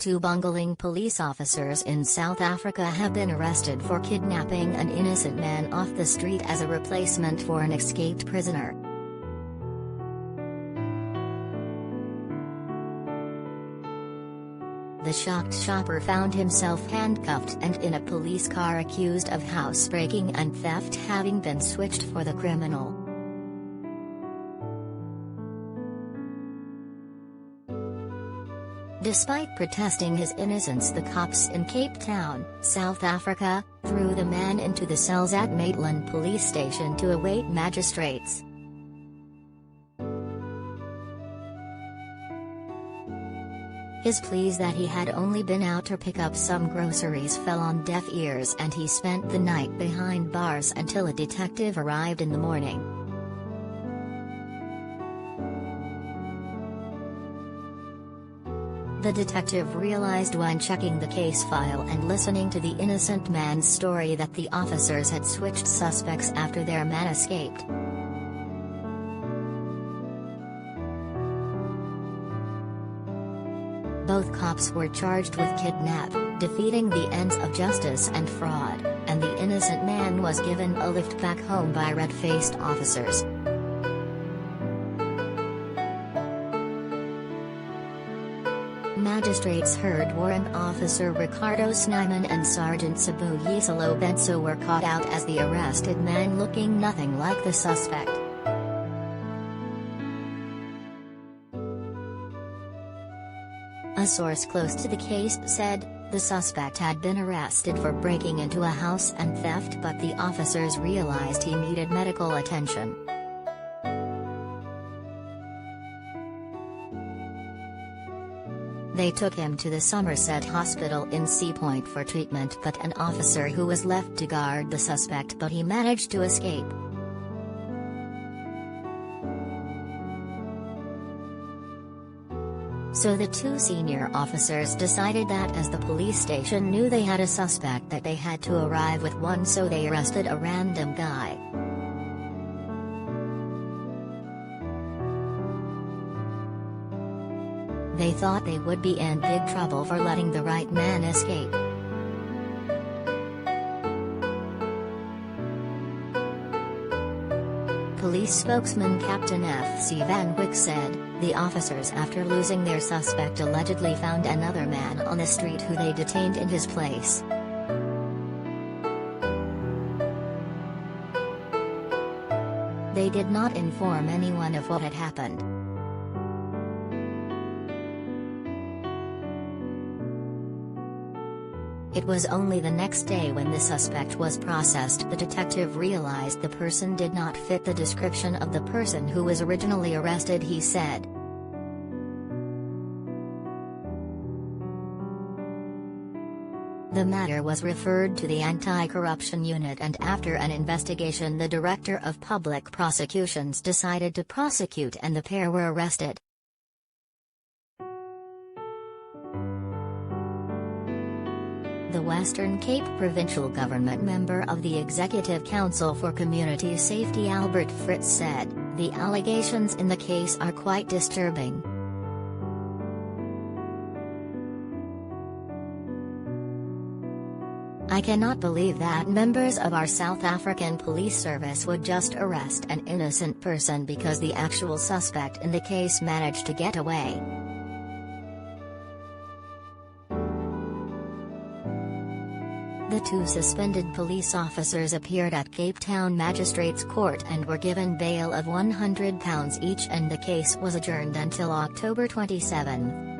Two Bungling police officers in South Africa have been arrested for kidnapping an innocent man off the street as a replacement for an escaped prisoner. The shocked shopper found himself handcuffed and in a police car accused of housebreaking and theft, having been switched for the criminal. Despite protesting his innocence, the cops in Cape Town, South Africa, threw the man into the cells at Maitland police station to await magistrates. His pleas that he had only been out to pick up some groceries fell on deaf ears, and he spent the night behind bars until a detective arrived in the morning. The detective realized when checking the case file and listening to the innocent man's story that the officers had switched suspects after their man escaped. Both cops were charged with kidnap, defeating the ends of justice and fraud, and the innocent man was given a lift back home by red-faced officers. Magistrates heard Warrant Officer Ricardo Snyman and Sergeant Sabu Yisalo Benso were caught out as the arrested man looking nothing like the suspect. A source close to the case said, the suspect had been arrested for breaking into a house and theft, but the officers realized he needed medical attention. They took him to the Somerset Hospital in Sea Point for treatment, but an officer who was left to guard the suspect, but he managed to escape. So the two senior officers decided that as the police station knew they had a suspect that they had to arrive with one, so they arrested a random guy. They thought they would be in big trouble for letting the right man escape. Police spokesman Captain F.C. Van Wyk said, the officers, after losing their suspect, allegedly found another man on the street who they detained in his place. They did not inform anyone of what had happened. It was only the next day, when the suspect was processed, the detective realized the person did not fit the description of the person who was originally arrested, he said. The matter was referred to the Anti-Corruption Unit, and after an investigation the Director of Public Prosecutions decided to prosecute, and the pair were arrested. The Western Cape Provincial Government member of the Executive Council for Community Safety Albert Fritz said, the allegations in the case are quite disturbing. I cannot believe that members of our South African police service would just arrest an innocent person because the actual suspect in the case managed to get away. The two suspended police officers appeared at Cape Town Magistrates Court and were given bail of £100 each, and the case was adjourned until October 27.